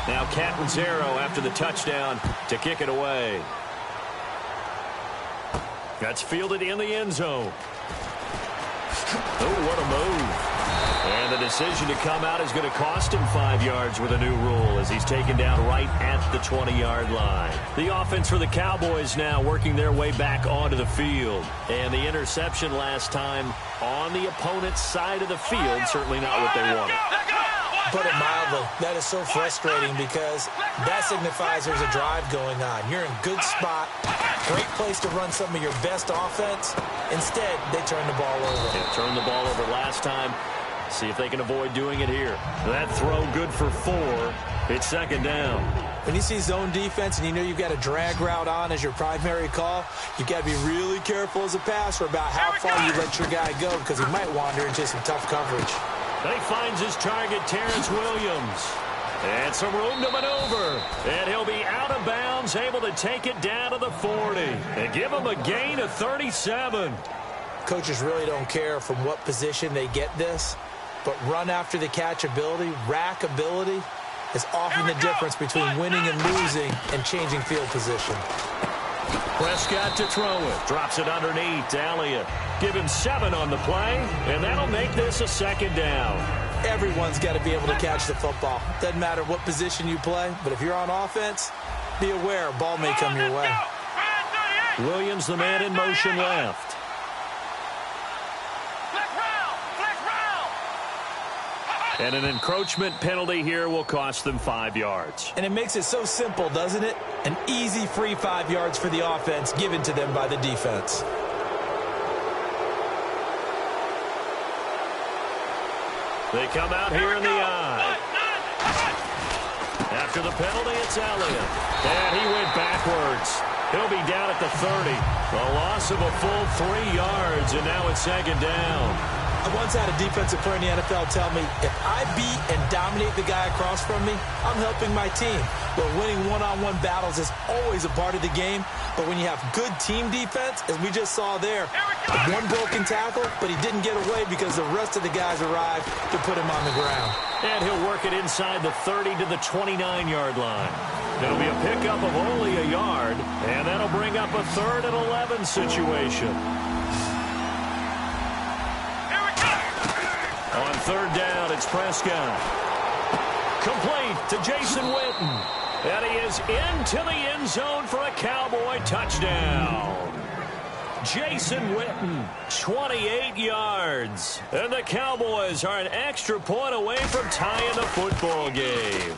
Now Catanzaro after the touchdown to kick it away. That's fielded in the end zone. Oh, what a move. And the decision to come out is going to cost him 5 yards with a new rule as he's taken down right at the 20-yard line. The offense for the Cowboys now working their way back onto the field. And the interception last time on the opponent's side of the field, certainly not what they wanted. Put it mildly, that is so frustrating because that signifies there's a drive going on. You're in good spot, great place to run some of your best offense. Instead, they turn the ball over. Yeah, turned the ball over last time. See if they can avoid doing it here. That throw good for 4. It's second down. When you see zone defense and you know you've got a drag route on as your primary call, you've got to be really careful as a passer about how far you let your guy go because he might wander into some tough coverage. And he finds his target, Terrence Williams. And some room to maneuver. And he'll be out of bounds, able to take it down to the 40. And give him a gain of 37. Coaches really don't care from what position they get this. But run after the catch ability, rack ability, is often the difference between winning and losing and changing field position. Prescott to throw it. Drops it underneath to Elliott. Give him 7 on the play, and that'll make this a second down. Everyone's got to be able to catch the football. Doesn't matter what position you play, but if you're on offense, be aware a ball may come your way. Williams, the man in motion left. And an encroachment penalty here will cost them 5 yards. And it makes it so simple, doesn't it? An easy free 5 yards for the offense given to them by the defense. They come out here in the eye. After the penalty, it's Elliott. And he went backwards. He'll be down at the 30. A loss of a full 3 yards, and now it's second down. I once had a defensive player in the NFL tell me, if I beat and dominate the guy across from me, I'm helping my team. But winning one-on-one battles is always a part of the game. But when you have good team defense, as we just saw there, one broken tackle, but he didn't get away because the rest of the guys arrived to put him on the ground. And he'll work it inside the 30 to the 29-yard line. It'll be a pickup of only a yard, and that'll bring up a 3rd and 11 situation. On 3rd down, it's Prescott. Complete to Jason Witten. And he is into the end zone for a Cowboy touchdown. Jason Witten, 28 yards. And the Cowboys are an extra point away from tying the football game.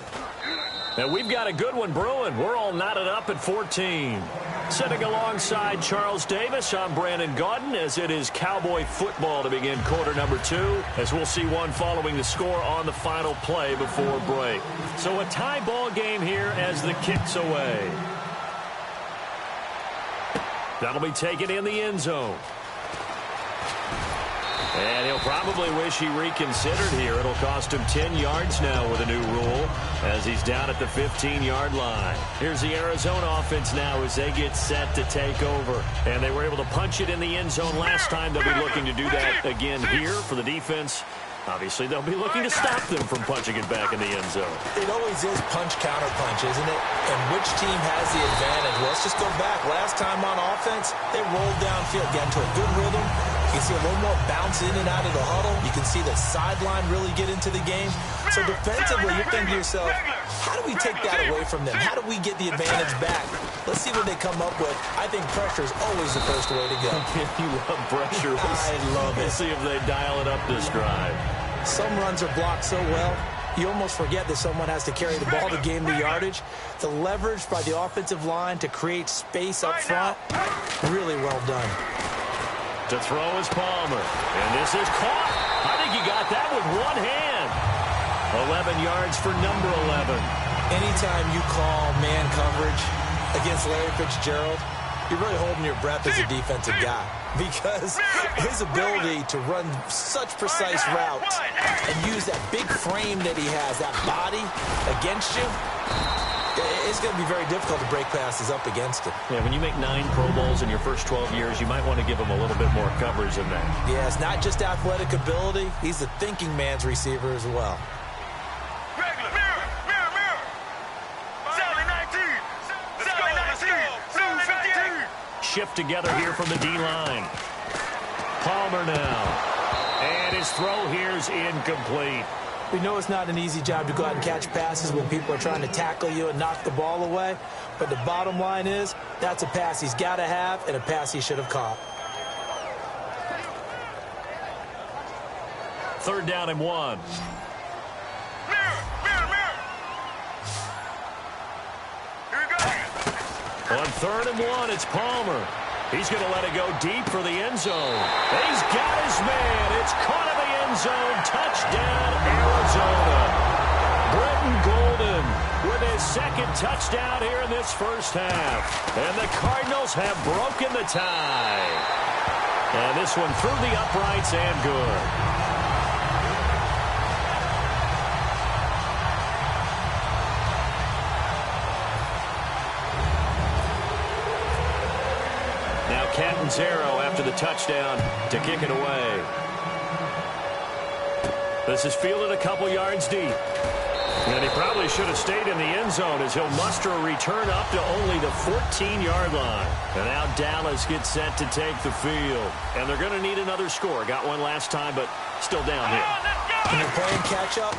And we've got a good one brewing. We're all knotted up at 14. Sitting alongside Charles Davis, I'm Brandon Gaudin, as it is Cowboy football to begin quarter number 2, as we'll see one following the score on the final play before break. So a tie ball game here as the kick's away. That'll be taken in the end zone. And he'll probably wish he reconsidered here. It'll cost him 10 yards now with a new rule as he's down at the 15-yard line. Here's the Arizona offense now as they get set to take over. And they were able to punch it in the end zone last time. They'll be looking to do that again here for the defense. Obviously, they'll be looking to stop them from punching it back in the end zone. It always is punch-counter-punch, isn't it? And which team has the advantage? Well, let's just go back. Last time on offense, they rolled downfield, got into a good rhythm. You can see a little more bounce in and out of the huddle. You can see the sideline really get into the game. So defensively, you're thinking to yourself, how do we take that away from them? How do we get the advantage back? Let's see what they come up with. I think pressure is always the first way to go. You love pressure. I love it. We'll see if they dial it up this drive. Some runs are blocked so well, you almost forget that someone has to carry the ball to gain the yardage. The leverage by the offensive line to create space up front, really well done. To throw is Palmer. And this is caught. I think he got that with one hand. 11 yards for number 11. Anytime you call man coverage against Larry Fitzgerald, you're really holding your breath as a defensive guy because his ability to run such precise routes and use that big frame that he has, that body against you, it's going to be very difficult to break passes up against him. Yeah, when you make 9 Pro Bowls in your first 12 years, you might want to give him a little bit more coverage than that. Yeah, it's not just athletic ability. He's the thinking man's receiver as well. shift together here from the D-line. Palmer now. And his throw here is incomplete. We know it's not an easy job to go out and catch passes when people are trying to tackle you and knock the ball away. But the bottom line is, that's a pass he's got to have and a pass he should have caught. 3rd down and 1. On 3rd and 1, it's Palmer. He's going to let it go deep for the end zone. He's got his man. It's caught in the end zone. Touchdown, Arizona. Britton Golden with his 2nd touchdown here in this first half. And the Cardinals have broken the tie. And this one through the uprights and good. Catanzaro after the touchdown to kick it away. This is fielded a couple yards deep. And he probably should have stayed in the end zone as he'll muster a return up to only the 14-yard line. And now Dallas gets set to take the field. And they're going to need another score. Got one last time, but still down here. When you're playing catch-up,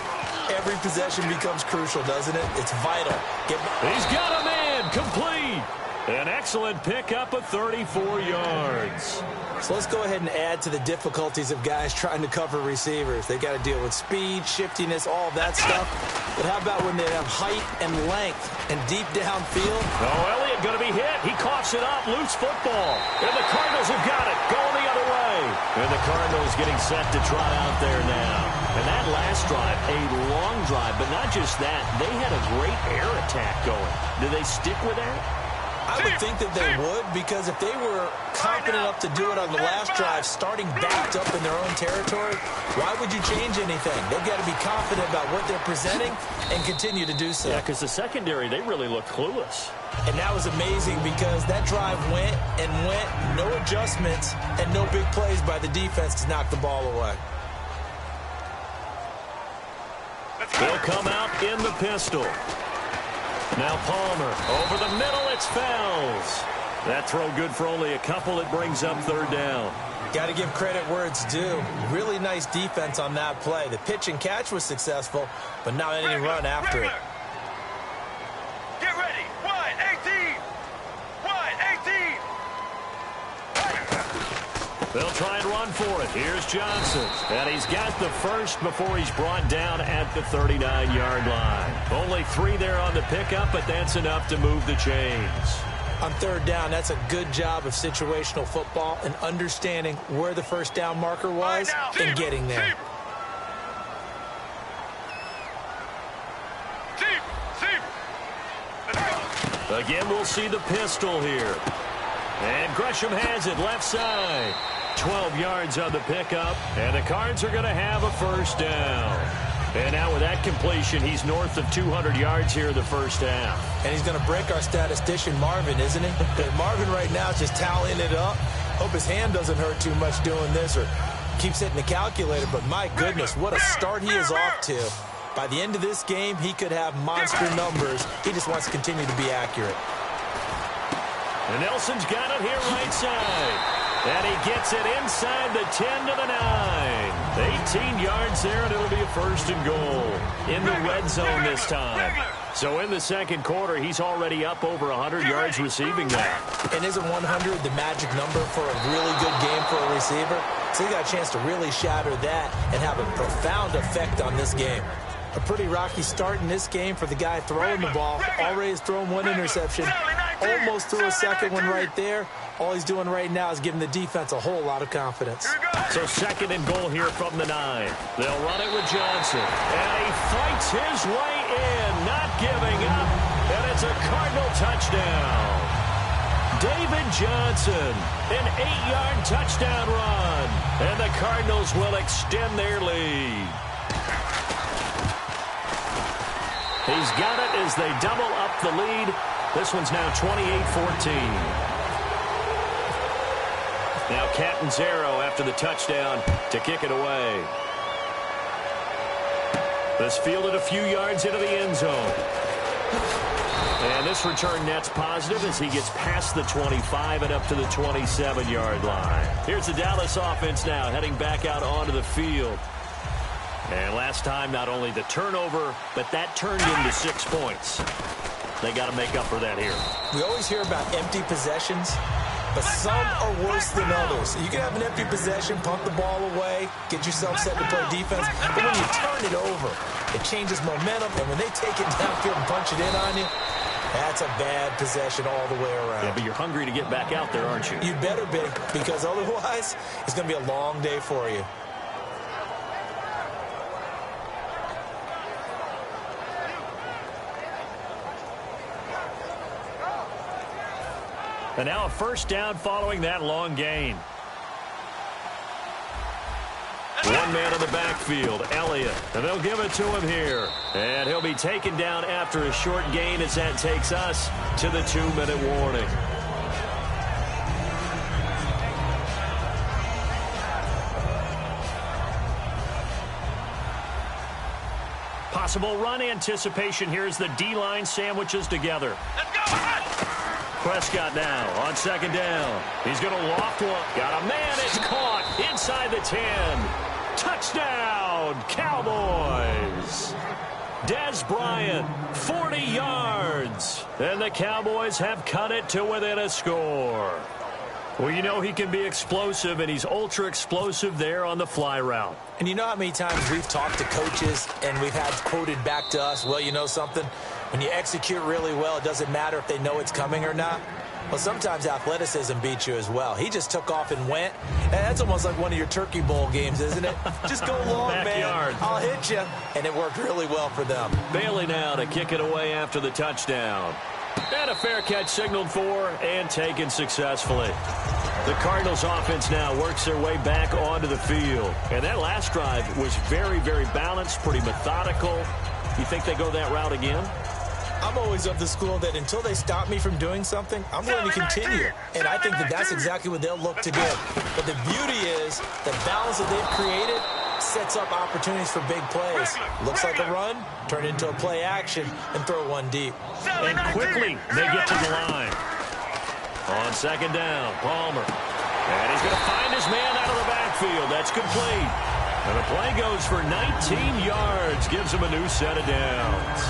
every possession becomes crucial, doesn't it? It's vital. He's got a man. Complete. An excellent pickup of 34 yards. So let's go ahead and add to the difficulties of guys trying to cover receivers. They got to deal with speed, shiftiness, all of that stuff. But how about when they have height and length and deep downfield? Oh, Elliott going to be hit. He coughs it up. Loose football. And the Cardinals have got it. Going the other way. And the Cardinals getting set to trot out there now. And that last drive, a long drive. But not just that. They had a great air attack going. Do they stick with that? I would think that they would, because if they were confident enough to do it on the last drive, starting backed up in their own territory, why would you change anything? They've got to be confident about what they're presenting and continue to do so. Yeah, because the secondary, they really looked clueless. And that was amazing because that drive went and went, no adjustments, and no big plays by the defense to knock the ball away. They'll come out in the pistol. Now Palmer, over the middle, it's Fells. That throw good for only a couple. It brings up 3rd down. Got to give credit where it's due. Really nice defense on that play. The pitch and catch was successful, but not any run after it. Get ready. Wide 18. Wide 18. They'll try and run for it. Here's Johnson. And he's got the first before he's brought down at the 39-yard line. Only 3 there on the pickup, but that's enough to move the chains. On 3rd down, that's a good job of situational football and understanding where the first down marker was and getting there. Again, we'll see the pistol here. And Gresham has it left side. 12 yards on the pickup, and the Cards are going to have a first down. And now with that completion, he's north of 200 yards here in the first half. And he's going to break our statistician, Marvin, isn't he? Marvin right now is just tallying it up. Hope his hand doesn't hurt too much doing this or keeps hitting the calculator. But my goodness, what a start he is off to. By the end of this game, he could have monster numbers. He just wants to continue to be accurate. And Nelson's got it here right side. And he gets it inside the 10 to the 9. 18 yards there, and it'll be a 1st and goal. In the red zone this time. So in the second quarter, he's already up over 100 yards receiving that. And isn't 100 the magic number for a really good game for a receiver? So he got a chance to really shatter that and have a profound effect on this game. A pretty rocky start in this game for the guy throwing the ball. Already has thrown 1 interception. Almost threw a second one right there. All he's doing right now is giving the defense a whole lot of confidence. So 2nd and goal here from the 9. They'll run it with Johnson. And he fights his way in, not giving up. And it's a Cardinal touchdown. David Johnson, an 8-yard touchdown run. And the Cardinals will extend their lead. He's got it as they double up the lead. This one's now 28-14. Now Catanzaro after the touchdown to kick it away. This fielded a few yards into the end zone. And this return net's positive as he gets past the 25 and up to the 27-yard line. Here's the Dallas offense now heading back out onto the field. And last time, not only the turnover, but that turned into 6 points. They got to make up for that here. We always hear about empty possessions, but some are worse than others. You can have an empty possession, pump the ball away, get yourself set to play defense, but when you turn it over, it changes momentum, and when they take it downfield and punch it in on you, that's a bad possession all the way around. Yeah, but you're hungry to get back out there, aren't you? You better be, because otherwise, it's going to be a long day for you. And now a first down following that long gain. One man in the backfield, Elliott, and they'll give it to him here. And he'll be taken down after a short gain as that takes us to the 2-minute warning. Possible run anticipation here as the D-line sandwiches together. Let's go! Prescott now on second down. He's going to loft one. Got a man. It's caught inside the 10. Touchdown, Cowboys. Des Bryant, 40 yards. And the Cowboys have cut it to within a score. Well, you know he can be explosive, and he's ultra-explosive there on the fly route. And you know how many times we've talked to coaches and we've had quoted back to us, well, you know something? When you execute really well, it doesn't matter if they know it's coming or not. Well, sometimes athleticism beats you as well. He just took off and went. And that's almost like one of your Turkey Bowl games, isn't it? Just go long, man. I'll hit you. And it worked really well for them. Bailey now to kick it away after the touchdown. And a fair catch signaled for and taken successfully. The Cardinals offense now works their way back onto the field. And that last drive was very, very balanced, pretty methodical. You think they go that route again? I'm always of the school that until they stop me from doing something, I'm going to continue. And I think that that's exactly what they'll look to do. But the beauty is the balance that they've created sets up opportunities for big plays. Looks like a run, turn into a play action, and throw one deep. And quickly they get to the line. On second down, Palmer. And he's going to find his man out of the backfield. That's complete. And the play goes for 19 yards. Gives him a new set of downs.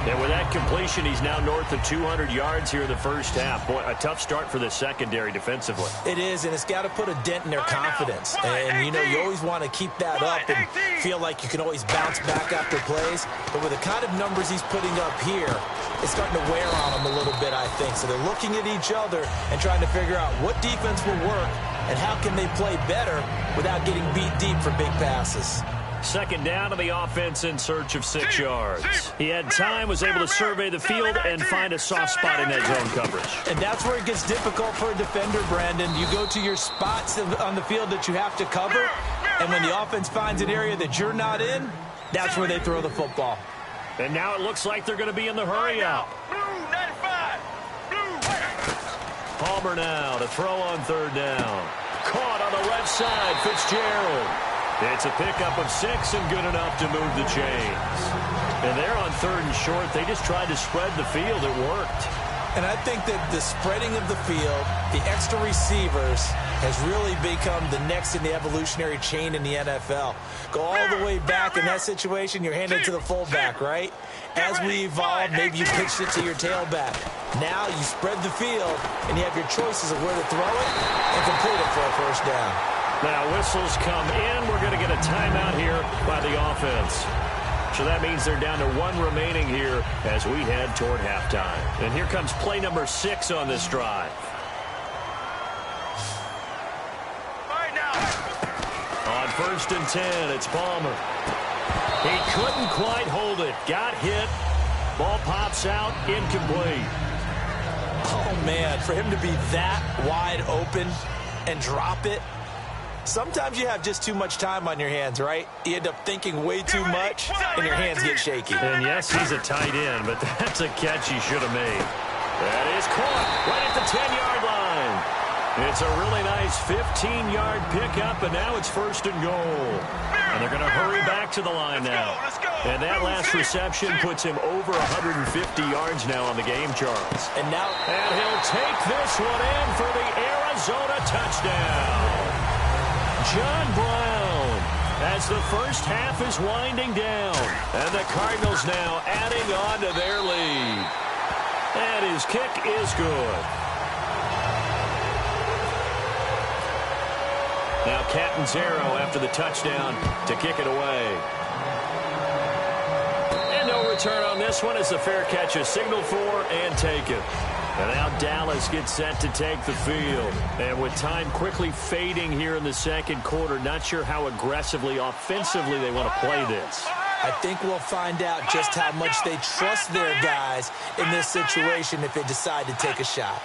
And with that completion, he's now north of 200 yards here in the first half. Boy, a tough start for the secondary defensively. It is, and it's got to put a dent in their confidence. And, you know, you always want to keep that up and feel like you can always bounce back after plays. But with the kind of numbers he's putting up here, it's starting to wear on them a little bit, I think. So they're looking at each other and trying to figure out what defense will work and how can they play better without getting beat deep for big passes. Second down to the offense in search of 6 yards. He had time, was able to survey the field and find a soft spot in that zone coverage. And that's where it gets difficult for a defender, Brandon. You go to your spots on the field that you have to cover, and when the offense finds an area that you're not in, that's where they throw the football. And now it looks like they're going to be in the hurry out. Palmer now to throw on third down. Caught on the left side, Fitzgerald. It's a pickup of 6 and good enough to move the chains. And they're on third and short. They just tried to spread the field. It worked. And I think that the spreading of the field, the extra receivers, has really become the next in the evolutionary chain in the NFL. Go all the way back in that situation, you're handed to the fullback, right? As we evolve, maybe you pitched it to your tailback. Now you spread the field, and you have your choices of where to throw it and complete it for a first down. Now whistles come in. We're going to get a timeout here by the offense. So that means they're down to 1 remaining here as we head toward halftime. And here comes play number 6 on this drive. On first and 10, it's Palmer. He couldn't quite hold it. Got hit. Ball pops out. Incomplete. Oh, man, for him to be that wide open and drop it. Sometimes you have just too much time on your hands, right? You end up thinking way too much, and your hands get shaky. And yes, he's a tight end, but that's a catch he should have made. That is caught right at the 10-yard line. It's a really nice 15-yard pickup, and now it's 1st and goal. And they're going to hurry back to the line now. And that last reception puts him over 150 yards now on the game, Charles. And he'll take this one in for the Arizona touchdown. John Brown, as the first half is winding down. And the Cardinals now adding on to their lead. And his kick is good. Now Catanzaro after the touchdown to kick it away. And no return on this one as the fair catch is signaled for and taken. And now Dallas gets set to take the field. And with time quickly fading here in the second quarter, not sure how aggressively, offensively they want to play this. I think we'll find out just how much they trust their guys in this situation if they decide to take a shot.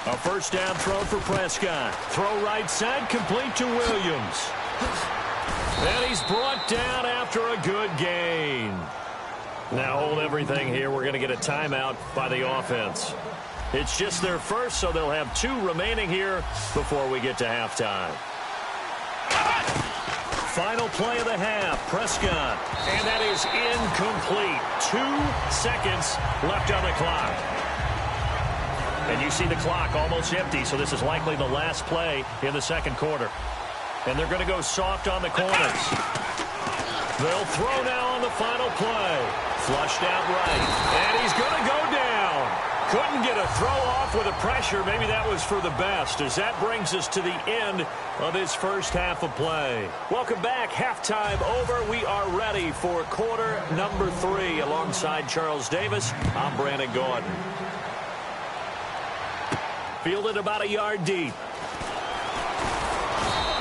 A first down throw for Prescott. Throw right side, complete to Williams. And he's brought down after a good gain. Now hold everything here. We're going to get a timeout by the offense. It's just their first, so they'll have 2 remaining here before we get to halftime. Final play of the half, Prescott. And that is incomplete. 2 seconds left on the clock. And you see the clock almost empty, so this is likely the last play in the second quarter. And they're going to go soft on the corners. They'll throw now on the final play. Flushed out right. And he's going to go down. Couldn't get a throw off with the pressure. Maybe that was for the best, as that brings us to the end of this first half of play. Welcome back. Halftime over. We are ready for quarter number 3. Alongside Charles Davis, I'm Brandon Gordon. Fielded about a yard deep.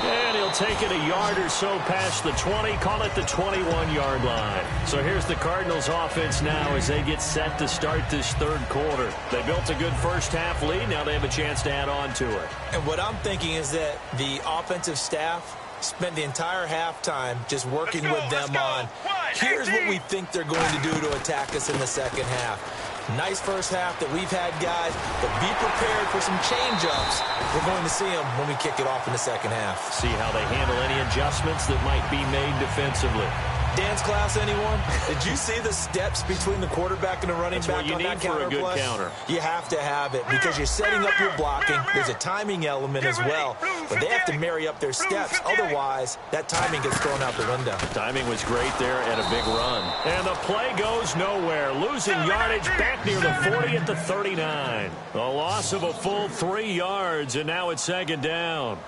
And he'll take it a yard or so past the 20, call it the 21-yard line. So here's the Cardinals offense now as they get set to start this third quarter. They built a good first half lead. Now they have a chance to add on to it. And what I'm thinking is that the offensive staff spent the entire halftime just working with them on, here's what we think they're going to do to attack us in the second half. Nice first half that we've had, guys, but be prepared for some change-ups. We're going to see them when we kick it off in the second half. See how they handle any adjustments that might be made defensively. Dance class, anyone? Did you see the steps between the quarterback and the running back on that counter play? That's what you need for a good counter. You have to have it because you're setting up your blocking. There's a timing element as well, but they have to marry up their steps. Otherwise, that timing gets thrown out the window. Timing was great there and a big run. And the play goes nowhere. Losing yardage back near the 40 at the 39. A loss of a full 3 yards, and now it's second down.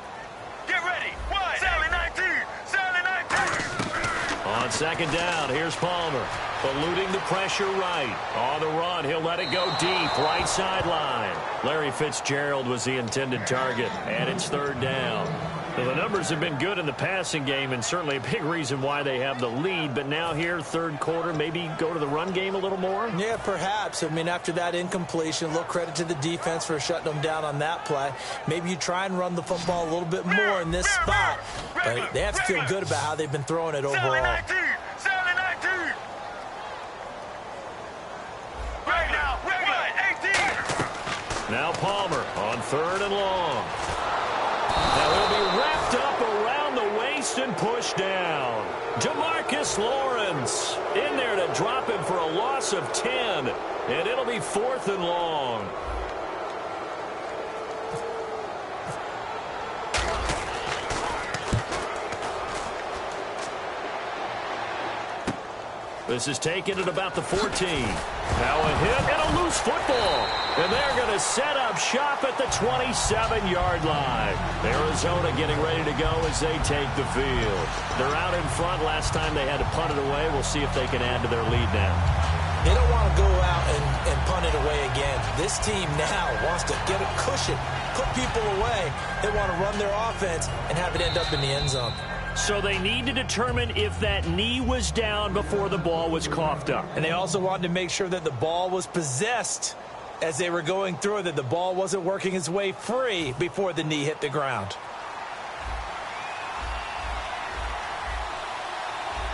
Get ready. Wide. Sally 19. Sally 19. On second down, here's Palmer. Eluding the pressure right. On the run, he'll let it go deep. Right sideline. Larry Fitzgerald was the intended target, and it's third down. Now, the numbers have been good in the passing game, and certainly a big reason why they have the lead. But now here, third quarter, maybe go to the run game a little more? Yeah, perhaps. I mean, after that incompletion, a little credit to the defense for shutting them down on that play. Maybe you try and run the football a little bit more in this spot. But they have to feel good about how they've been throwing it overall. Sally 19. Sally 19. Right now. Right. 18. Now Palmer on third and long. Now he'll be wrapped up around the waist and pushed down. Demarcus Lawrence in there to drop him for a loss of 10. And it'll be 4th and long. This is taken at about the 14. Now a hit and a loose football. And they're going to set up shop at the 27-yard line. Arizona getting ready to go as they take the field. They're out in front. Last time they had to punt it away. We'll see if they can add to their lead now. They don't want to go out and punt it away again. This team now wants to get a cushion, put people away. They want to run their offense and have it end up in the end zone. So they need to determine if that knee was down before the ball was coughed up. And they also wanted to make sure that the ball was possessed as they were going through it, that the ball wasn't working its way free before the knee hit the ground.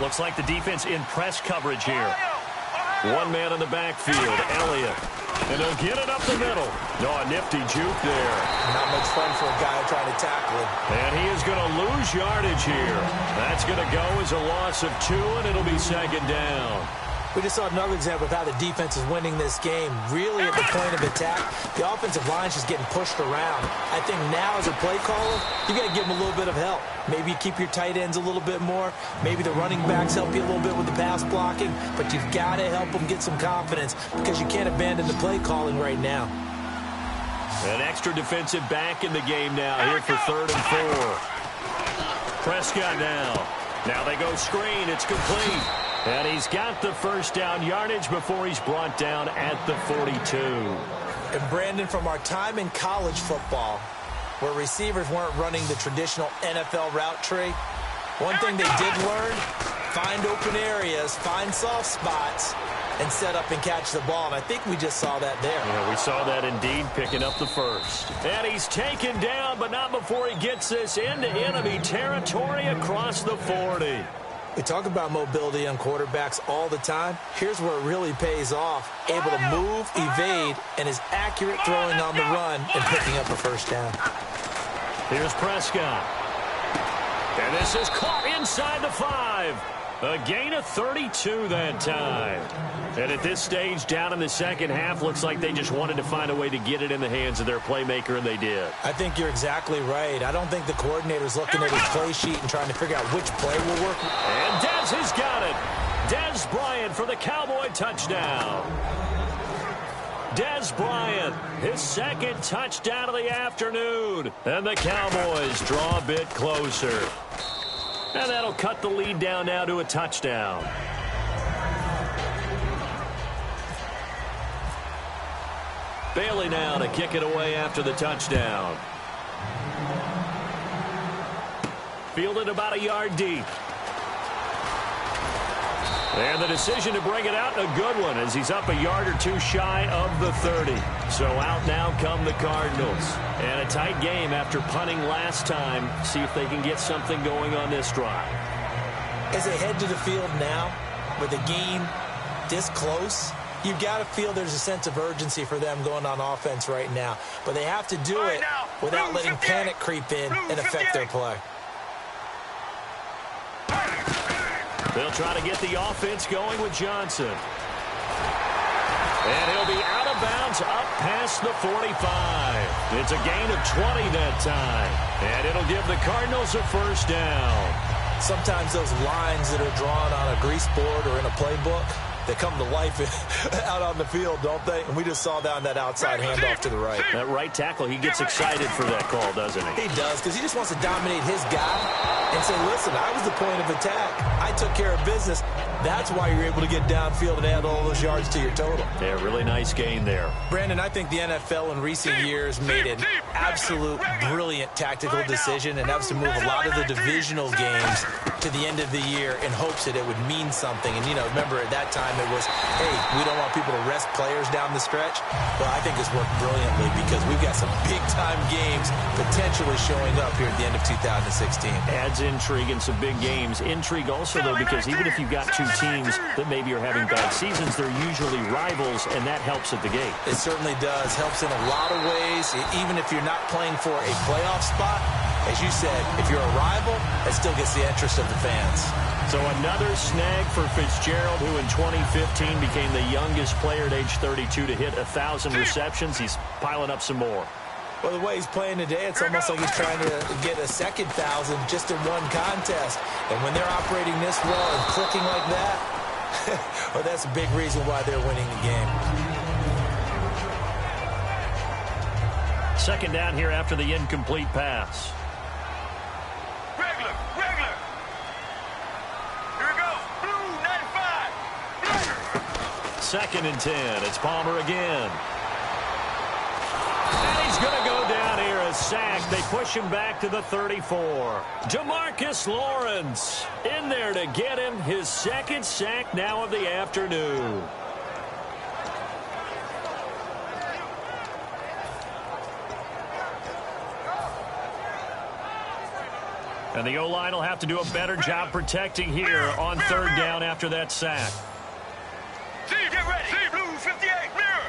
Looks like the defense in press coverage here. One man in the backfield, Elliott. And he'll get it up the middle. No, a nifty juke there. Not much fun for a guy trying to tackle him. And he is going to lose yardage here. That's going to go as a loss of 2, and it'll be second down. We just saw another example of how the defense is winning this game. Really at the point of attack, the offensive line is just getting pushed around. I think now as a play caller, you got to give them a little bit of help. Maybe you keep your tight ends a little bit more. Maybe the running backs help you a little bit with the pass blocking. But you've got to help them get some confidence because you can't abandon the play calling right now. An extra defensive back in the game now here for 3rd and 4. Prescott now. Now they go screen. It's complete. And he's got the first down yardage before he's brought down at the 42. And Brandon, from our time in college football, where receivers weren't running the traditional NFL route tree, one thing they did learn, find open areas, find soft spots, and set up and catch the ball. And I think we just saw that there. Yeah, we saw that indeed, picking up the first. And he's taken down, but not before he gets this into enemy territory across the 40. We talk about mobility on quarterbacks all the time. Here's where it really pays off. Able to move, evade, and is accurate throwing on the run and picking up a first down. Here's Prescott. And this is caught inside the 5. A gain of 32 that time. And at this stage, down in the second half, looks like they just wanted to find a way to get it in the hands of their playmaker, and they did. I think you're exactly right. I don't think the coordinator's looking at his play sheet and trying to figure out which play will work. And Dez has got it. Dez Bryant for the Cowboy touchdown. Dez Bryant, his second touchdown of the afternoon. And the Cowboys draw a bit closer. And that'll cut the lead down now to a touchdown. Bailey now to kick it away after the touchdown. Fielded about a yard deep. And the decision to bring it out, a good one, as he's up a yard or 2 shy of the 30. So out now come the Cardinals. And a tight game after punting last time. See if they can get something going on this drive. As they head to the field now, with the game this close, you've got to feel there's a sense of urgency for them going on offense right now. But they have to do it without letting panic creep in and affect their play. They'll try to get the offense going with Johnson. And he'll be out of bounds up past the 45. It's a gain of 20 that time. And it'll give the Cardinals a first down. Sometimes those lines that are drawn on a grease board or in a playbook, they come to life out on the field, don't they? And we just saw down that outside handoff to the right. That right tackle, he gets excited for that call, doesn't he? He does, because he just wants to dominate his guy and say, listen, I was the point of attack. I took care of business. That's why you're able to get downfield and add all those yards to your total. Yeah, really nice gain there. Brandon, I think the NFL in recent years made an absolute brilliant tactical decision, and that was to move a lot of the divisional games to the end of the year in hopes that it would mean something. And, you know, remember at that time it was, hey, we don't want people to rest players down the stretch. Well, I think it's worked brilliantly because we've got some big-time games potentially showing up here at the end of 2016. Adds intrigue in some big games. Intrigue also, though, because even if you've got two teams that maybe are having bad seasons, they're usually rivals, and that helps at the gate. It certainly does. Helps in a lot of ways. Even if you're not playing for a playoff spot, as you said, if you're a rival, it still gets the interest of the fans. So another snag for Fitzgerald, who in 2015 became the youngest player at age 32 to hit 1,000 receptions. He's piling up some more. Well, the way he's playing today, it's almost like he's trying to get a second 1,000 just in one contest. And when they're operating this well and clicking like that, well, that's a big reason why they're winning the game. Second down here after the incomplete pass. Regular. Here we go. Blue 95. Second and 10. It's Palmer again. And he's going to go down here, a sack. They push him back to the 34. DeMarcus Lawrence in there to get him his second sack now of the afternoon. And the O-line will have to do a better job protecting here on third down after that sack. Steve, get ready. Steve, blue 58. Mirror.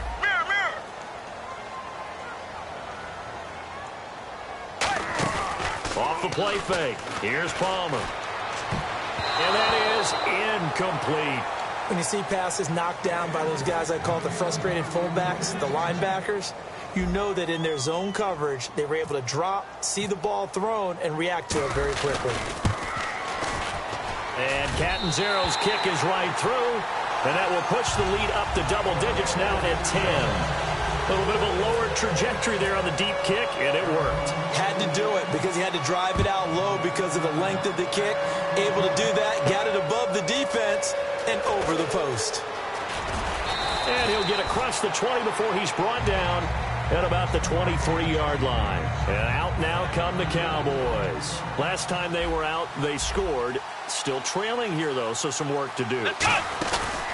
Off the play fake. Here's Palmer. And that is incomplete. When you see passes knocked down by those guys I call the frustrated fullbacks, the linebackers, you know that in their zone coverage, they were able to drop, see the ball thrown, and react to it very quickly. And Catanzaro's kick is right through, and that will push the lead up to double digits now at 10. A little bit of a lower trajectory there on the deep kick, and it worked. Had to do it because he had to drive it out low because of the length of the kick. Able to do that, got it above the defense and over the post. And he'll get across the 20 before he's brought down at about the 23-yard line. And out now come the Cowboys. Last time they were out, they scored. Still trailing here, though, so some work to do.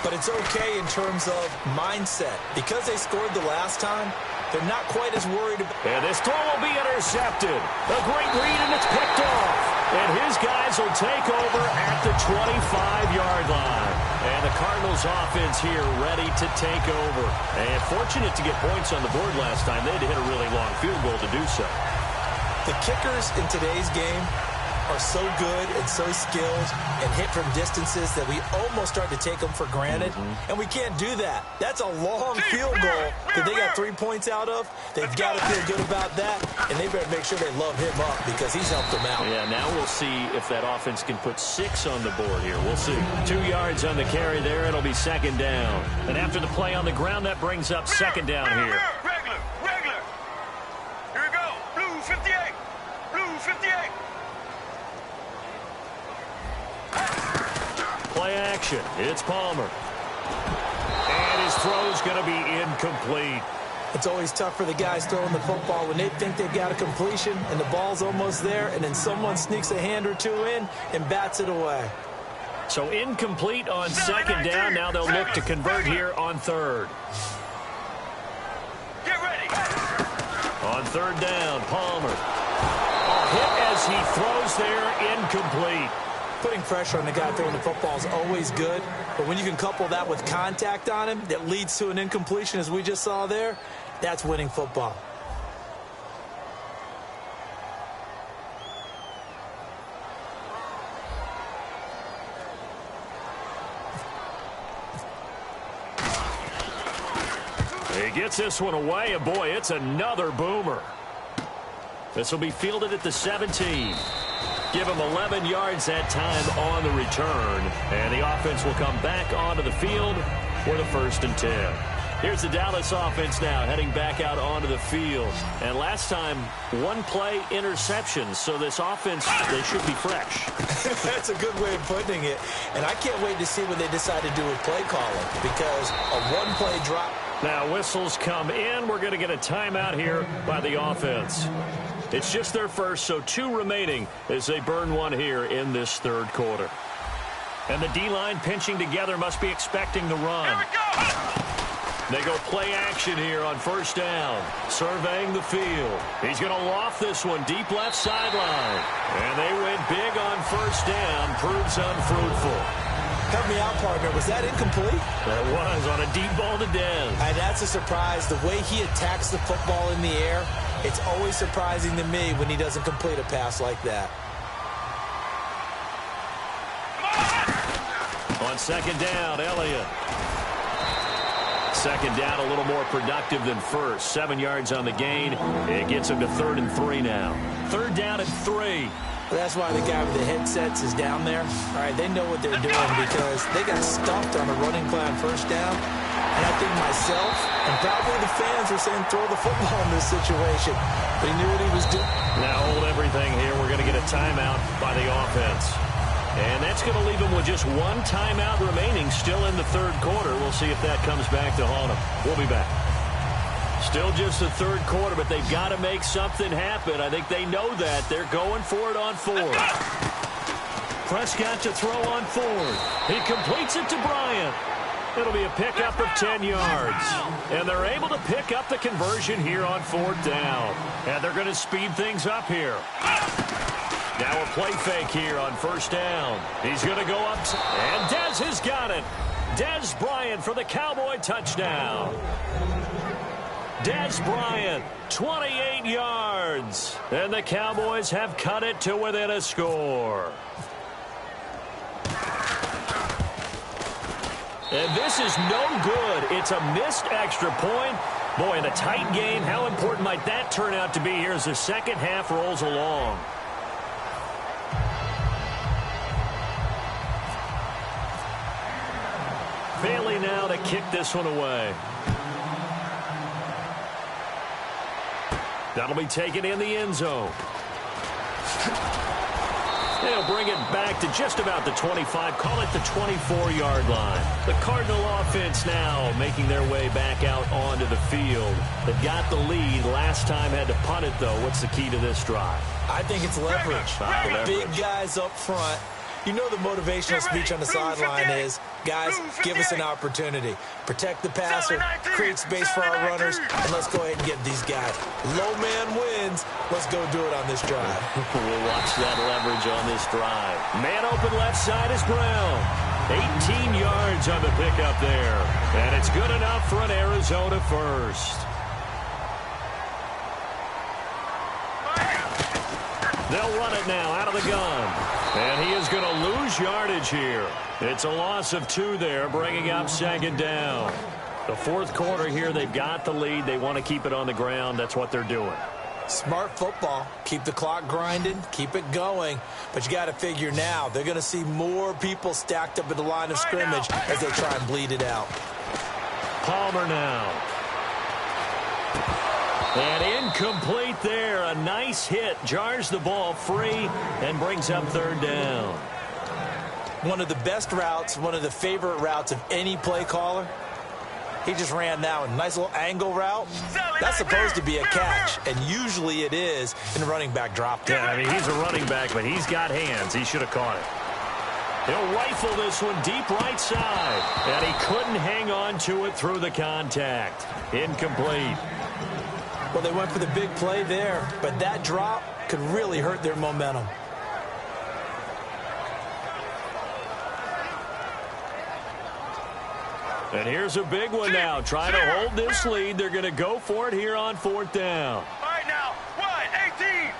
But it's okay in terms of mindset. Because they scored the last time, they're not quite as worried about... And this throw will be intercepted. A great read, and it's picked off. And his guys will take over at the 25-yard line. And the Cardinals offense here ready to take over. And fortunate to get points on the board last time. They had to hit a really long field goal to do so. The kickers in today's game are so good and so skilled and hit from distances that we almost start to take them for granted. And we can't do that. That's a long field goal that they got 3 points out of. They've got to feel good about that, and they better make sure they love him up because he's helped them out. Yeah, now we'll see if that offense can put 6 on the board here. We'll see. 2 yards on the carry there. It'll be second down. And after the play on the ground, that brings up second down here. Regular. Here we go. Blue 58. Blue 58. Play action. It's Palmer. And his throw's going to be incomplete. It's always tough for the guys throwing the football when they think they've got a completion and the ball's almost there, and then someone sneaks a hand or two in and bats it away. So incomplete on second down. Now they'll look to convert here on third. Get ready. On third down, Palmer. A hit as he throws there, incomplete. Putting pressure on the guy throwing the football is always good, but when you can couple that with contact on him that leads to an incompletion, as we just saw there, that's winning football. He gets this one away, and boy, it's another boomer. This will be fielded at the 17. Give him 11 yards that time on the return. And the offense will come back onto the field for the 1st and 10. Here's the Dallas offense now heading back out onto the field. And last time, 1 play interception. So this offense, they should be fresh. That's a good way of putting it. And I can't wait to see what they decide to do with play calling, because a 1-play drop. Now whistles come in. We're going to get a timeout here by the offense. It's just their first, so 2 remaining as they burn 1 here in this third quarter. And the D-line pinching together must be expecting the run. They go play action here on first down, surveying the field. He's going to loft this one deep left sideline. And they went big on first down, proves unfruitful. Help me out, partner. Was that incomplete? That was on a deep ball to Dez. And that's a surprise. The way he attacks the football in the air, it's always surprising to me when he doesn't complete a pass like that. On second down, Elliott. Second down, a little more productive than first. 7 yards on the gain. It gets him to 3rd and 3 now. 3rd down and 3. That's why the guy with the headsets is down there. All right, they know what they're doing because they got stumped on a running play on first down. And I think myself and probably the fans were saying throw the football in this situation. But he knew what he was doing. Now hold everything here. We're going to get a timeout by the offense. And that's going to leave them with just 1 timeout remaining still in the third quarter. We'll see if that comes back to haunt them. We'll be back. Still just the third quarter, but they've got to make something happen. I think they know that. They're going for it on 4. Prescott to throw on 4. He completes it to Bryant. It'll be a pickup of 10 yards. And they're able to pick up the conversion here on 4th down. And they're going to speed things up here. Now a play fake here on first down. He's going to go up, and Dez has got it. Dez Bryant for the Cowboy touchdown. Des Bryant, 28 yards. And the Cowboys have cut it to within a score. And this is no good. It's a missed extra point. Boy, in a tight game, how important might that turn out to be here as the second half rolls along? Bailey now to kick this one away. That'll be taken in the end zone. They'll bring it back to just about the 25, call it the 24-yard line. The Cardinal offense now making their way back out onto the field. They've got the lead. Last time had to punt it, though. What's the key to this drive? I think it's leverage. Big guys up front. You know the motivational speech on the sideline is, guys, give us an opportunity. Protect the passer, create space for our runners, and let's go ahead and get these guys. Low man wins. Let's go do it on this drive. We'll watch that leverage on this drive. Man open left side is Brown. 18 yards on the pickup there. And it's good enough for an Arizona first. They'll run it now out of the gun. And he is going to lose yardage here. It's a loss of 2 there, bringing up second down. The fourth quarter here, they've got the lead. They want to keep it on the ground. That's what they're doing. Smart football. Keep the clock grinding. Keep it going. But you got to figure now, they're going to see more people stacked up at the line of scrimmage as they try and bleed it out. Palmer now. And incomplete there. A nice hit. Jars the ball free and brings up third down. One of the best routes, one of the favorite routes of any play caller. He just ran now a nice little angle route. That's supposed to be a catch, and usually it is in the running back drop. Yeah, I mean, he's a running back, but he's got hands. He should have caught it. He'll rifle this one deep right side, and he couldn't hang on to it through the contact. Incomplete. Well, they went for the big play there, but that drop could really hurt their momentum. And here's a big one now. Trying to hold this lead. They're going to go for it here on fourth down. All right now, 18.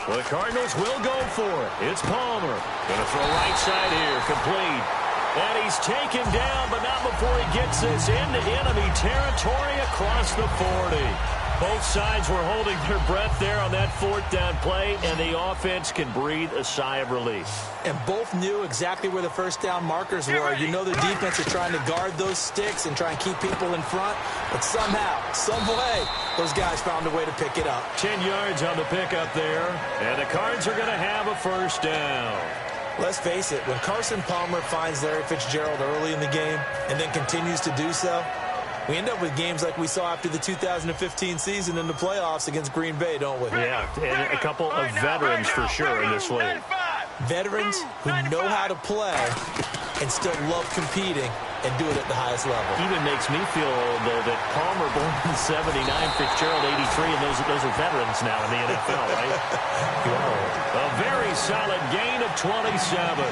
Well, the Cardinals will go for it. It's Palmer. Going to throw right side here. Complete. And he's taken down, but not before he gets this into enemy territory across the 40. Both sides were holding their breath there on that fourth down play, and the offense can breathe a sigh of relief. And both knew exactly where the first down markers were. You know the defense is trying to guard those sticks and try and keep people in front, but somehow, some way, those guys found a way to pick it up. 10 yards on the pickup there, and the Cards are going to have a first down. Let's face it, when Carson Palmer finds Larry Fitzgerald early in the game and then continues to do so, we end up with games like we saw after the 2015 season in the playoffs against Green Bay, don't we? Yeah, and a couple of veterans for sure in this league. Veterans who know how to play and still love competing and do it at the highest level. Even makes me feel old, though, that Palmer born in 79, Fitzgerald 83, and those are veterans now in the NFL, right? A very solid gain of 27.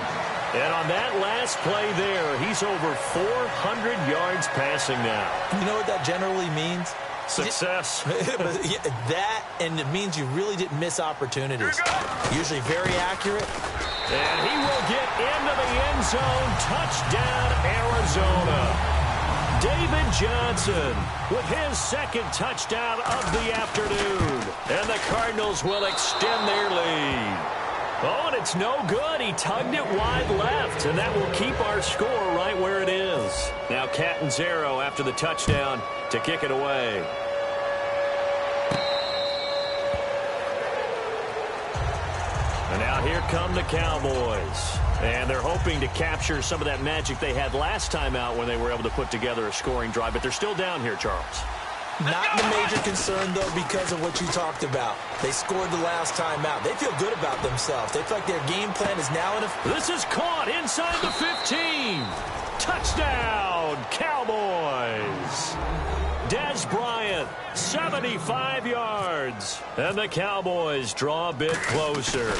And on that last play there, he's over 400 yards passing now. You know what that generally means? Success. That, and it means you really didn't miss opportunities. Usually very accurate. And he will get into the end zone. Touchdown, Arizona. David Johnson with his second touchdown of the afternoon. And the Cardinals will extend their lead. Oh, and it's no good. He tugged it wide left, and that will keep our score right where it is. Now Catanzaro after the touchdown to kick it away. And now here come the Cowboys. And they're hoping to capture some of that magic they had last time out when they were able to put together a scoring drive. But they're still down here, Charles. Not the major concern, though, because of what you talked about. They scored the last time out. They feel good about themselves. They feel like their game plan is now in effect. This is caught inside the 15. Touchdown, Cowboys. Des Bryant, 75 yards. And the Cowboys draw a bit closer.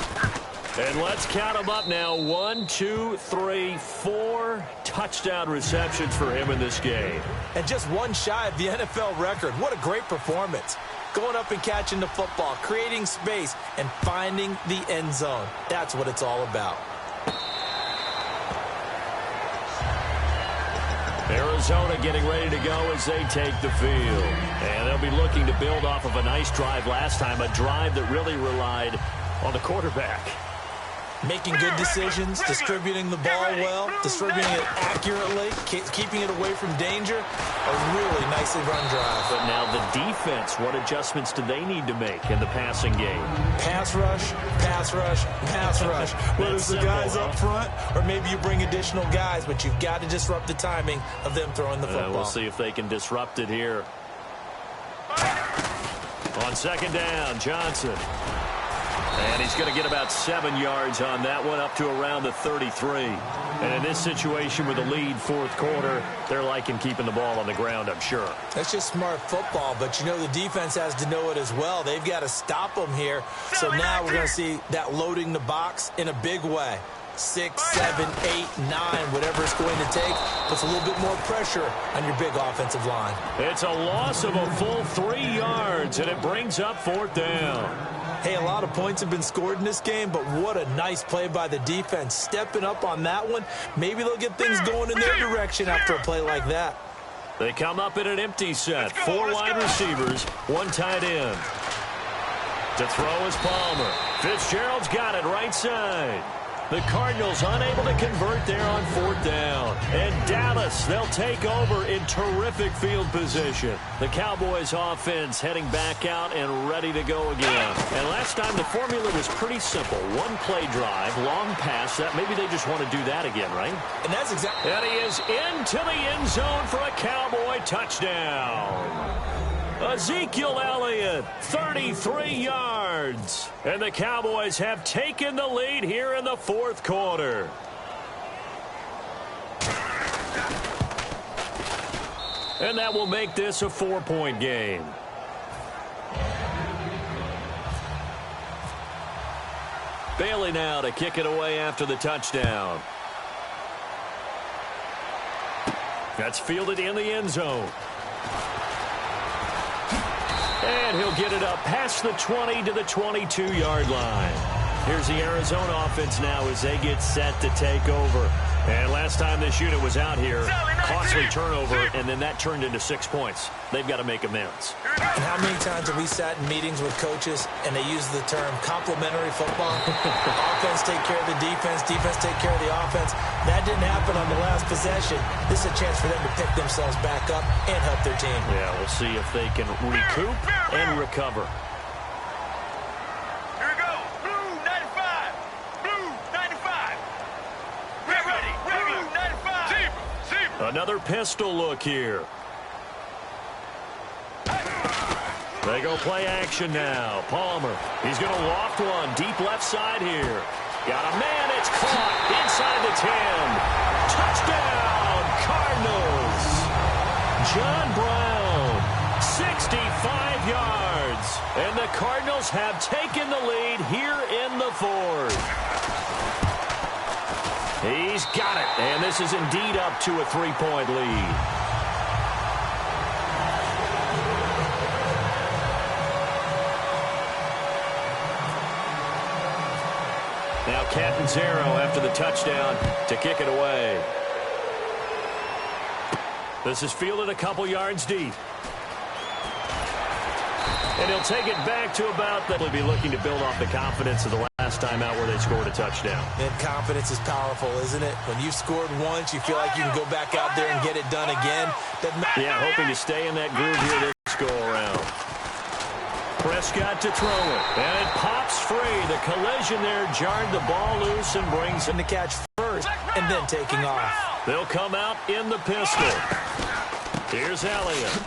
And let's count them up now. 1, 2, 3, 4 touchdown receptions for him in this game. And just one shy of the NFL record. What a great performance. Going up and catching the football, creating space, and finding the end zone. That's what it's all about. Arizona getting ready to go as they take the field. And they'll be looking to build off of a nice drive last time, a drive that really relied on the quarterback. Making good decisions, distributing the ball well, distributing it accurately, keeping it away from danger. A really nicely run drive. But now the defense, what adjustments do they need to make in the passing game? Pass rush, pass rush, pass rush. Whether it's the guys up front or maybe you bring additional guys, but you've got to disrupt the timing of them throwing the football. We'll see if they can disrupt it here. On second down, Johnson. And he's going to get about 7 yards on that one, up to around the 33. And in this situation with a lead fourth quarter, they're liking keeping the ball on the ground, I'm sure. That's just smart football, but you know the defense has to know it as well. They've got to stop them here. So now we're going to see that loading the box in a big way. 6, 7, 8, 9, whatever it's going to take, puts a little bit more pressure on your big offensive line. It's a loss of a full 3 yards, and it brings up fourth down. Hey, a lot of points have been scored in this game, but what a nice play by the defense. Stepping up on that one, maybe they'll get things going in their direction after a play like that. They come up in an empty set. 4 wide receivers, 1 tight end. To throw is Palmer. Fitzgerald's got it right side. The Cardinals unable to convert there on fourth down. And Dallas, they'll take over in terrific field position. The Cowboys offense heading back out and ready to go again. And last time the formula was pretty simple. 1 play drive, long pass. That maybe they just want to do that again, right? And that's exactly. And he is into the end zone for a Cowboy touchdown. Ezekiel Elliott, 33 yards. And the Cowboys have taken the lead here in the fourth quarter. And that will make this a 4-point game. Bailey now to kick it away after the touchdown. That's fielded in the end zone. And he'll get it up past the 20 to the 22-yard line. Here's the Arizona offense now as they get set to take over. And last time this unit was out here, costly turnover, and then that turned into 6 points. They've got to make amends. And how many times have we sat in meetings with coaches and they use the term complementary football? Offense take care of the defense, defense take care of the offense. That didn't happen on the last possession. This is a chance for them to pick themselves back up and help their team. Yeah, we'll see if they can recoup and recover. Here we go. Blue 95. Blue 95. Get ready. Blue 95. Another pistol look here. They go play action now. Palmer, he's going to loft one deep left side here. Got a man, it's caught inside the 10. Touchdown, Cardinals. John Brown, 65 yards. And the Cardinals have taken the lead here in the fourth. He's got it, and this is indeed up to a 3-point lead. Now Catanzaro after the touchdown to kick it away. This is fielded a couple yards deep. And he'll take it back to about that. He'll be looking to build off the confidence of the last time out where they scored a touchdown. And confidence is powerful, isn't it? When you've scored once, you feel like you can go back out there and get it done again. Yeah, hoping to stay in that groove here this go-around. Prescott to throw it. And it pops free. The collision there jarred the ball loose and brings him to catch first and then taking off. They'll come out in the pistol. Here's Elliott.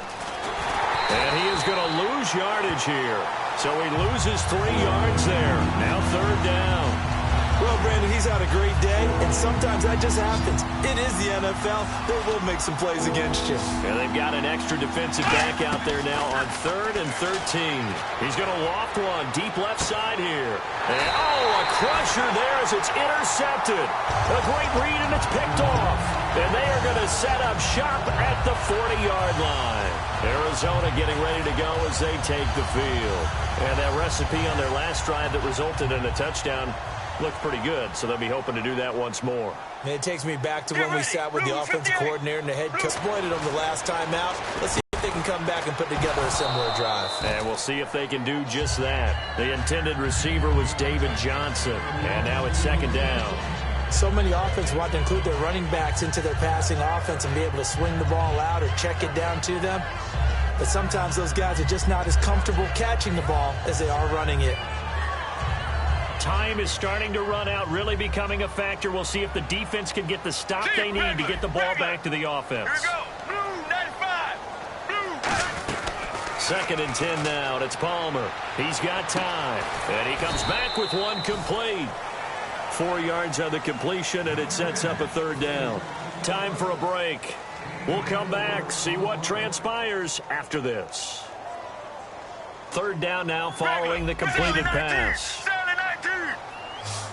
And he is going to lose yardage here. So he loses 3 yards there. Now third down. Well, Brandon, he's had a great day, and sometimes that just happens. It is the NFL. They will make some plays against you. And they've got an extra defensive back out there now on 3rd and 13. He's going to loft one deep left side here. And, a crusher there as it's intercepted. A great read, and it's picked off. And they are going to set up shop at the 40-yard line. Arizona getting ready to go as they take the field. And that recipe on their last drive that resulted in a touchdown looked pretty good, so they'll be hoping to do that once more. And it takes me back to when we sat with the offensive coordinator and the head coach. Exploited them the last time out. Let's see if they can come back and put together a similar drive. And we'll see if they can do just that. The intended receiver was David Johnson, and now it's 2nd down. So many offenses want to include their running backs into their passing offense and be able to swing the ball out or check it down to them. But sometimes those guys are just not as comfortable catching the ball as they are running it. Time is starting to run out, really becoming a factor. We'll see if the defense can get the stop they need to get the ball back to the offense. Here we go. Blue 95. Blue. 2nd and 10 now, and it's Palmer. He's got time, and he comes back with one complete. 4 yards on the completion, and it sets up a 3rd down. Time for a break. We'll come back, see what transpires after this. 3rd down now following the completed pass.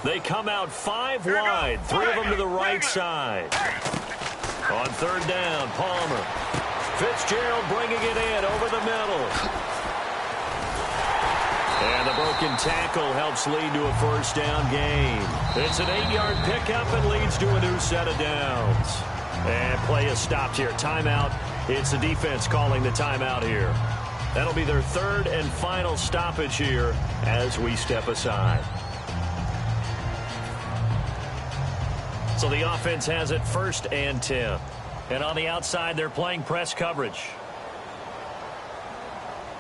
They come out 5 wide, 3 of them to the right side. On 3rd down, Palmer. Fitzgerald bringing it in over the middle. And the broken tackle helps lead to a 1st down gain. It's an 8-yard pickup and leads to a new set of downs. And play is stopped here. Timeout. It's the defense calling the timeout here. That'll be their 3rd and final stoppage here as we step aside. So the offense has it 1st and 10. And on the outside, they're playing press coverage.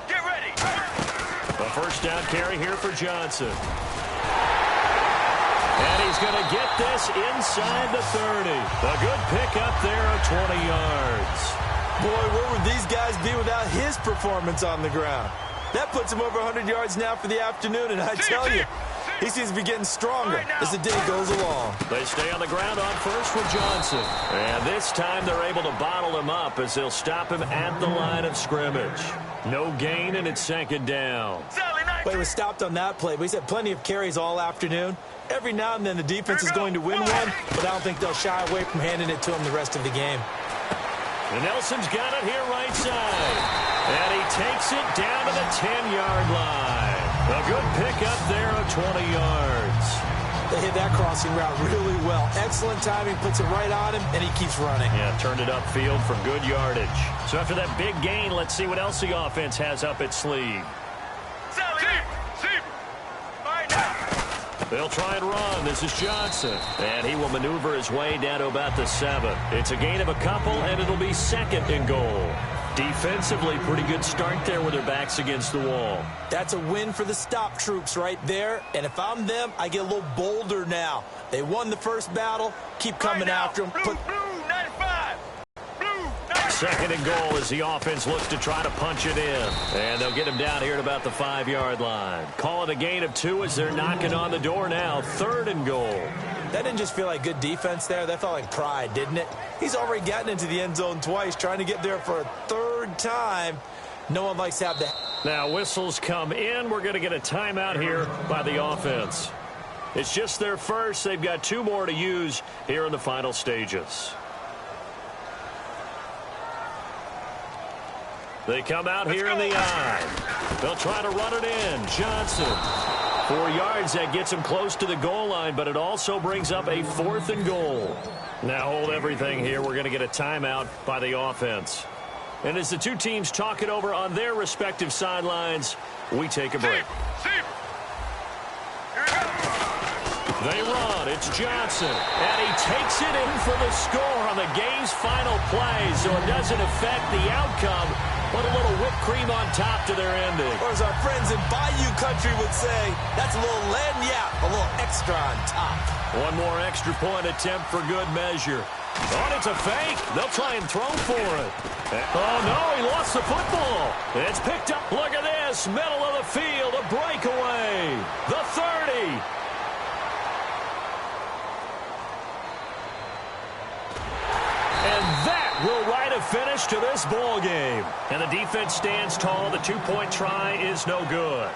Get ready. A 1st down carry here for Johnson. And he's going to get this inside the 30. A good pickup there of 20 yards. Boy, where would these guys be without his performance on the ground? That puts him over 100 yards now for the afternoon, and I tell you, he seems to be getting stronger as the day goes along. They stay on the ground on 1st with Johnson. And this time they're able to bottle him up as they'll stop him at the line of scrimmage. No gain, and it's 2nd down. Well, he was stopped on that play, but he's had plenty of carries all afternoon. Every now and then the defense is going to win one, but I don't think they'll shy away from handing it to him the rest of the game. And Nelson's got it here right side. And he takes it down to the 10-yard line. A good pickup there of 20 yards. They hit that crossing route really well. Excellent timing, puts it right on him, and he keeps running. Yeah, turned it upfield for good yardage. So after that big gain, let's see what else the offense has up its sleeve. They'll try and run. This is Johnson. And he will maneuver his way down to about the 7. It's a gain of a couple, and it'll be 2nd and goal. Defensively, pretty good start there with their backs against the wall. That's a win for the stop troops right there. And if I'm them, I get a little bolder now. They won the first battle. Keep coming after them. Blue 95. Blue 95. 2nd and goal as the offense looks to try to punch it in. And they'll get him down here at about the 5-yard line. Call it a gain of 2 as they're knocking on the door now. 3rd and goal. That didn't just feel like good defense there. That felt like pride, didn't it? He's already gotten into the end zone twice, trying to get there for a 3rd time. No one likes to have that. Now whistles come in. We're going to get a timeout here by the offense. It's just their first. They've got 2 more to use here in the final stages. They come out here in the eye. They'll try to run it in. Johnson. 4 yards, that gets him close to the goal line, but it also brings up a 4th and goal. Now hold everything here. We're going to get a timeout by the offense. And as the 2 teams talk it over on their respective sidelines, we take a break. They run. It's Johnson. And he takes it in for the score on the game's final play, so it doesn't affect the outcome, but a little whipped cream on top to their ending. Or as our friends in Bayou Country would say, that's a little lagniappe, a little extra on top. One more extra point attempt for good measure. Oh, and it's a fake. They'll try and throw for it. Oh, no, he lost the football. It's picked up. Look at this. Middle of the field, a breakaway. The 30. And that will write a finish to this ball game. And the defense stands tall. The two-point try is no good.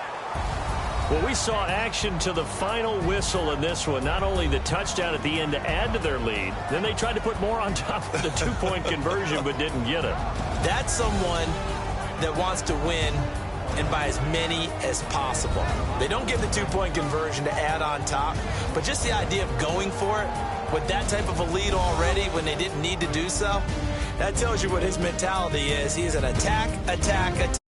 Well, we saw action to the final whistle in this one. Not only the touchdown at the end to add to their lead, then they tried to put more on top of the two-point conversion but didn't get it. That's someone that wants to win and by as many as possible. They don't get the two-point conversion to add on top, but just the idea of going for it with that type of a lead already when they didn't need to do so, that tells you what his mentality is. He is an attack, attack, attack.